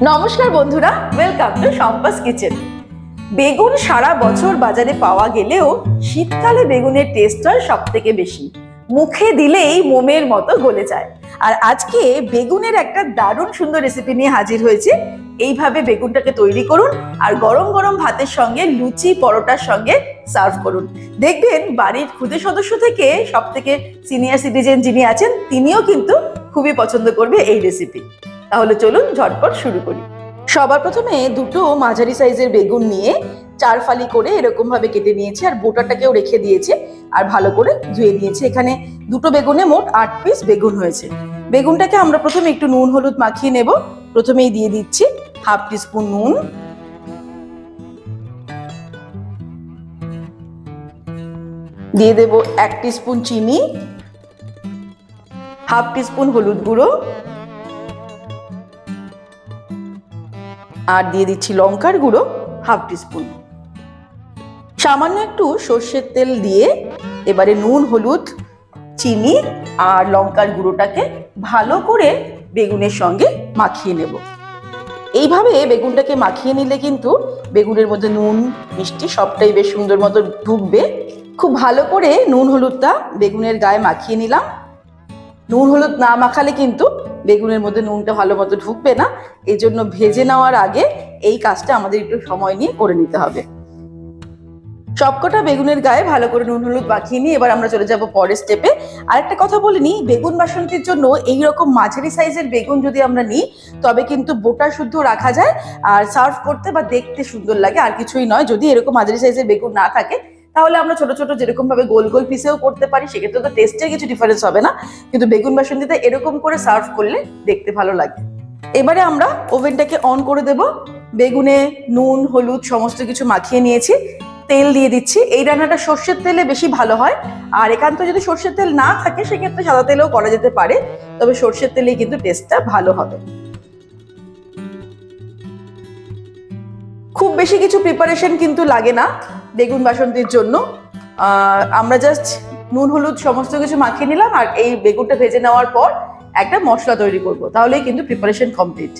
নমস্কার বন্ধুরা, welcome to Shampa's kitchen. বেগুন সারা বছর বাজারে পাওয়া গেলেও শীতকালে বেগুনের টেস্ট হয় সব থেকে বেশি। মুখে দিলেই মোমের মতো গলে যায়। আর আজকে বেগুনের একটা দারুণ সুন্দর রেসিপি নিয়ে হাজির হয়েছে। এইভাবে বেগুনটাকে তৈরি করুন আর গরম গরম ভাতের সঙ্গে, লুচি পরোটার সঙ্গে সার্ভ করুন। দেখবেন বাড়ির ক্ষুদে সদস্য থেকে সব থেকে সিনিয়র সিটিজেন যিনি আছেন তিনিও কিন্তু খুবই পছন্দ করবে এই রেসিপি। তাহলে চলুন ঝটপট শুরু করি। সবার প্রথমে দুটো মাঝারি সাইজের বেগুন নিয়ে 4 ফালি করে এরকম ভাবে কেটে নিয়েছি, আর বোটাটাকেও রেখে দিয়েছি আর ভালো করে ধুয়ে নিয়েছি। এখানে দুটো বেগুনে মোট 8 পিস বেগুন হয়েছে। বেগুনটাকে আমরা প্রথমে একটু নুন হলুদ মাখিয়ে নেব। প্রথমেই দিয়ে দিচ্ছি হাফ টিস্পুন নুন, দিয়ে দেব 1 টিস্পুন চিনি, হাফ টিস্পুন হলুদ গুঁড়ো, আর দিয়ে দিচ্ছি লঙ্কার গুঁড়ো হাফ টিস্পুন। সামান্য একটু সর্ষের তেল দিয়ে এবারে নুন হলুদ চিনি আর লঙ্কার গুঁড়োটাকে ভালো করে বেগুনের সঙ্গে মাখিয়ে নেব। এইভাবে বেগুনটাকে মাখিয়ে নিলে কিন্তু বেগুনের মধ্যে নুন মিষ্টি সবটাই বেশ সুন্দর মতো ঢুকবে। খুব ভালো করে নুন হলুদটা বেগুনের গায়ে মাখিয়ে নিলাম। নুন হলুদ না মাখালে কিন্তু বেগুনের মধ্যে নুনটা ভালো মতো ঢুকবে না, এই জন্য ভেজে নেওয়ার আগে এই কাজটা আমাদের একটু সময় নিয়ে করে নিতে হবে। সবকটা বেগুনের গায়ে ভালো করে নুন হলুদ মাখিয়ে নিয়ে এবার আমরা চলে যাব পরের স্টেপে। আরেকটা কথা বলে নিই, বেগুন বাসন্তীর জন্য এইরকম মাঝারি সাইজের বেগুন যদি আমরা নিই তবে কিন্তু বোটা শুদ্ধ রাখা যায় আর সার্ভ করতে বা দেখতে সুন্দর লাগে, আর কিছুই নয়। যদি এরকম মাঝারি সাইজের বেগুন না থাকে তাহলে আমরা ছোট ছোট যেরকম ভাবে গোল গোল পিসেও করতে পারি, সেক্ষেত্রে তো টেস্টের কিছু ডিফারেন্স হবে না, কিন্তু বেগুন বাসন্তীতে এরকম করে সার্ভ করলে দেখতে ভালো লাগে। এবারে আমরা ওভেনটাকে অন করে দেব। বেগুনে নুন হলুদ সমস্ত কিছু মাখিয়ে নিয়েছি। তেল দিয়ে দিচ্ছি। এই রান্নাটা সর্ষের তেলে বেশি ভালো হয়, আর একান্ত যদি সর্ষের তেল না থাকে সেক্ষেত্রে সাদা তেলেও করা যেতে পারে, তবে সর্ষের তেলেই কিন্তু টেস্টটা ভালো হবে। খুব বেশি কিছু প্রিপারেশন কিন্তু লাগে না বেগুন বাসন্তীর জন্য। আমরা জাস্ট নুন হলুদ সমস্ত কিছু মাখিয়ে নিলাম আর এই বেগুনটা ভেজে নেওয়ার পর একটা মশলা তৈরি করব, তাহলেই কিন্তু প্রিপারেশন কমপ্লিট।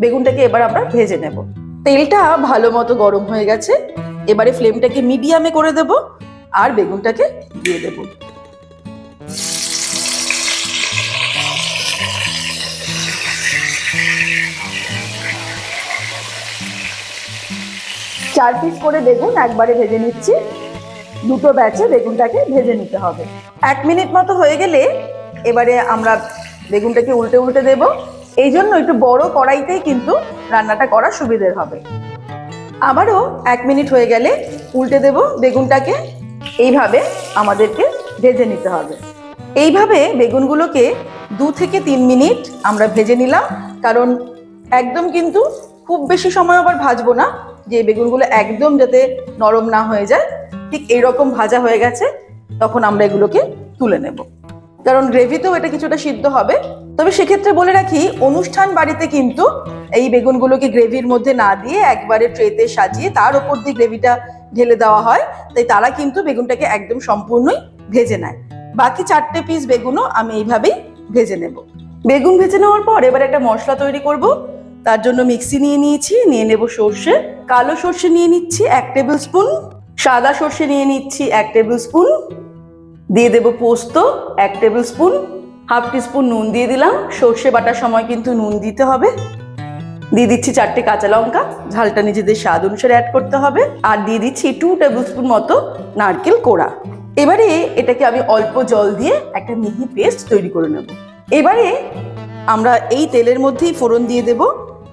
বেগুনটাকে এবার আমরা ভেজে নেব। তেলটা ভালো মতো গরম হয়ে গেছে। এবারে ফ্লেমটাকে মিডিয়ামে করে দেব আর বেগুনটাকে দিয়ে দেব। চার পিস করে বেগুন একবারে ভেজে নিচ্ছি। দুটো ব্যাচে বেগুনটাকে ভেজে নিতে হবে। 1 মিনিট মতো হয়ে গেলে এবারে আমরা বেগুনটাকে উল্টে উল্টে দেব। এই জন্য একটু বড় কড়াইতেই কিন্তু রান্নাটা করা সুবিধের হবে। আবারও 1 মিনিট হয়ে গেলে উল্টে দেব বেগুনটাকে। এইভাবে আমাদেরকে ভেজে নিতে হবে। এইভাবে বেগুনগুলোকে 2 থেকে 3 মিনিট আমরা ভেজে নিলাম, কারণ একদম কিন্তু খুব বেশি সময় আবার ভাজবো না, যে বেগুনগুলো একদম যাতে নরম না হয়ে যায়। ঠিক এইরকম ভাজা হয়ে গেছে তখন আমরা এগুলোকে তুলে নেব, কারণ গ্রেভিতেও এটা কিছুটা সিদ্ধ হবে। তবে সেক্ষেত্রে বলে রাখি, অনুষ্ঠান বাড়িতে কিন্তু এই বেগুনগুলোকে গ্রেভির মধ্যে না দিয়ে একবারে ট্রেতে সাজিয়ে তার উপর দিয়ে গ্রেভিটা ঢেলে দেওয়া হয়, তাই তারা কিন্তু বেগুনটাকে একদম সম্পূর্ণই ভেজে নেয়। বাকি 4টে পিস বেগুনও আমি এইভাবেই ভেজে নেব। বেগুন ভেজে নেওয়ার পর এবার একটা মশলা তৈরি করব। তার জন্য মিক্সি নিয়ে নিয়েছি, নিয়ে নেব সর্ষে। কালো সর্ষে নিয়ে নিচ্ছি 1 টেবিল স্পুন, সাদা সর্ষে নিয়ে নিচ্ছি 1 টেবিল স্পুন, দিয়ে দেব পোস্ত 1 টেবিল স্পুন, হাফ টিস্পুন নুন দিয়ে দিলাম। সর্ষে বাটার সময় কিন্তু নুন দিতে হবে। দিয়ে দিচ্ছি 4টে কাঁচা লঙ্কা, ঝালটা নিজেদের স্বাদ অনুসারে অ্যাড করতে হবে। আর দিয়ে দিচ্ছি 2 টেবিল স্পুন মতো নারকেল কোড়া। এবারে এটাকে আমি অল্প জল দিয়ে একটা মিহি পেস্ট তৈরি করে নেব। এবারে আমরা এই তেলের মধ্যেই ফোড়ন দিয়ে দেব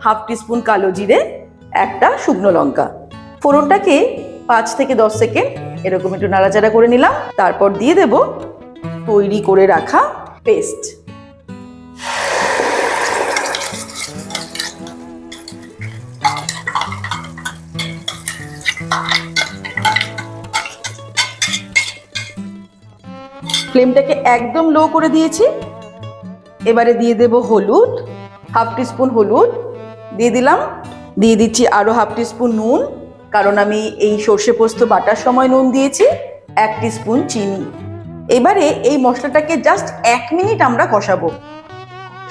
হাফ টিস্পুন কালো জিরে, একটা শুকনো লঙ্কা। ফোড়নটাকে 5 থেকে 10 সেকেন্ড এরকম একটু নাড়াচাড়া করে নিলাম। তারপর দিয়ে দেব তৈরি করে রাখা পেস্ট। ফ্লেমটাকে একদম লো করে দিয়েছি। এবারে দিয়ে দেব হলুদ, হাফ টিস্পুন হলুদ দিয়ে দিলাম। দিয়ে দিচ্ছি আরো হাফ টিস্পুন নুন, কারণ আমি এই সর্ষে পোস্ত বাটার সময় নুন দিয়েছি। 1 টিস্পুন চিনি। এবারে এই মশলাটাকে জাস্ট 1 মিনিট আমরা কষাবো।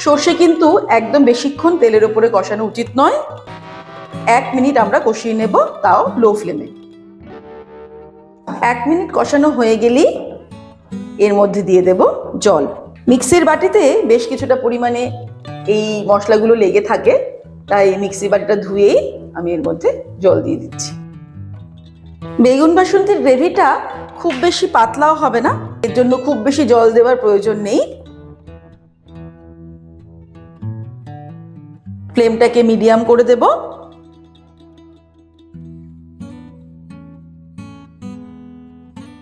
সর্ষে কিন্তু একদম বেশিক্ষণ তেলের উপরে কষানো উচিত নয়। 1 মিনিট আমরা কষিয়ে নেব, তাও লো ফ্লেমে। 1 মিনিট কষানো হয়ে গেলেই এর মধ্যে দিয়ে দেব জল। মিক্সির বাটিতে বেশ কিছুটা পরিমাণে এই মশলাগুলো লেগে থাকে, তাই মিক্সির বাটিটা ধুয়েই আমি এর মধ্যে জল দিয়ে দিচ্ছি। বেগুন বাসন্তীর গ্রেভিটা খুব বেশি পাতলাও হবে না, এর জন্য খুব বেশি জল দেওয়ার প্রয়োজন নেই। ফ্লেমটাকে মিডিয়াম করে দেব।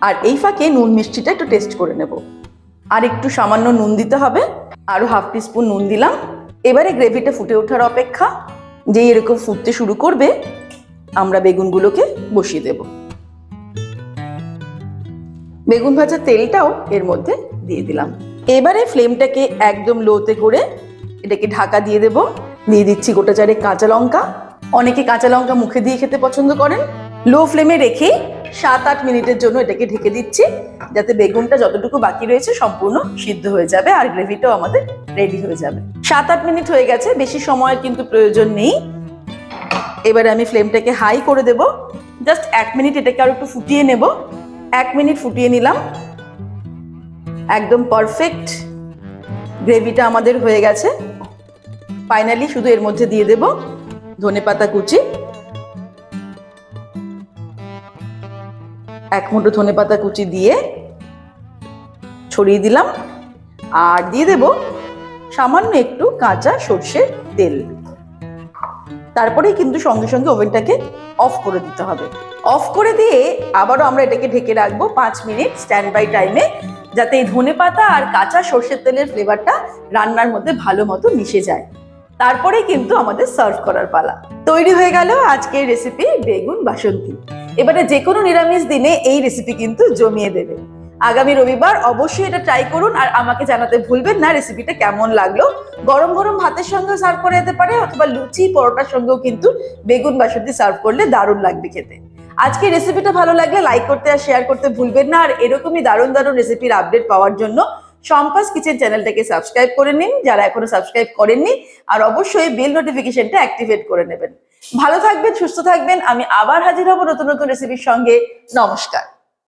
আর এই ফাঁকে নুন মিষ্টিটা একটু টেস্ট করে নেব। আর একটু সামান্য নুন দিতে হবে, আরো হাফ টিস্পুন নুন দিলাম। এবারে গ্রেভিটা ফুটে ওঠার অপেক্ষা। যেই এরকম ফুটতে শুরু করবে, আমরা বেগুনগুলোকে বসিয়ে দেব। বেগুন ভাজার তেলটাও এর মধ্যে দিয়ে দিলাম। এবারে ফ্লেমটাকে একদম লোতে করে এটাকে ঢাকা দিয়ে দেব। দিয়ে দিচ্ছি গোটা 4 কাঁচা লঙ্কা। অনেকে কাঁচা লঙ্কা মুখে দিয়ে খেতে পছন্দ করেন। লো ফ্লেমে রেখে 7-8 মিনিটের জন্য এটাকে ঢেকে দিচ্ছি, যাতে বেগুনটা যতটুকু বাকি রয়েছে সম্পূর্ণ সিদ্ধ হয়ে যাবে আর গ্রেভিটাও আমাদের রেডি হয়ে যাবে। 7-8 মিনিট হয়ে গেছে, বেশি সময় কিন্তু প্রয়োজন নেই। এবারে আমি ফ্লেমটাকে হাই করে দেব। জাস্ট 1 মিনিট এটাকে আর একটু ফুটিয়ে নেব। 1 মিনিট ফুটিয়ে নিলাম। একদম পারফেক্ট গ্রেভিটা আমাদের হয়ে গেছে। ফাইনালি শুধু এর মধ্যে দিয়ে দেব ধনেপাতা কুচি। 1 মুঠো ধনেপাতা কুচি দিয়ে ছড়িয়ে দিলাম। আর দিয়ে দেব সামান্য একটু কাঁচা সর্ষের তেল। তারপরেই কিন্তু সঙ্গে সঙ্গে ওভেনটাকে অফ করে দিতে হবে। অফ করে দিয়ে আবারও আমরা এটাকে ঢেকে রাখবো 5 মিনিট স্ট্যান্ড বাই টাইমে, যাতে এই ধনেপাতা আর কাঁচা সর্ষের তেলের ফ্লেভারটা রান্নার মধ্যে ভালো মতো মিশে যায়। তারপরে কিন্তু আমাদের সার্ভ করার পালা। তৈরি হয়ে গেল আজকের রেসিপি বেগুন বাসন্তী। এবারে যে কোনো নিরামিষ দিনে এই রেসিপি কিন্তু জমিয়ে দেবে। আগামী রবিবার অবশ্যই এটা ট্রাই করুন আর আমাকে জানাতে ভুলবেন না রেসিপিটা কেমন লাগলো। গরম গরম ভাতের সঙ্গে সার্ভ করে যেতে পারে, অথবা লুচি পরোটার সঙ্গেও কিন্তু বেগুন বাসন্তী সার্ভ করলে দারুণ লাগবে খেতে। আজকে রেসিপিটা ভালো লাগলে লাইক করতে আর শেয়ার করতে ভুলবেন না। আর এরকমই দারুণ দারুণ রেসিপির আপডেট পাওয়ার জন্য সম্পাস কিচেন চ্যানেলটাকে সাবস্ক্রাইব করে নিন যারা এখনো সাবস্ক্রাইব করেননি, আর অবশ্যই বেল নোটিফিকেশনটা অ্যাক্টিভেট করে নেবেন। ভালো থাকবেন, সুস্থ থাকবেন। আমি আবার হাজির হব নতুন নতুন রেসিপির সঙ্গে। নমস্কার।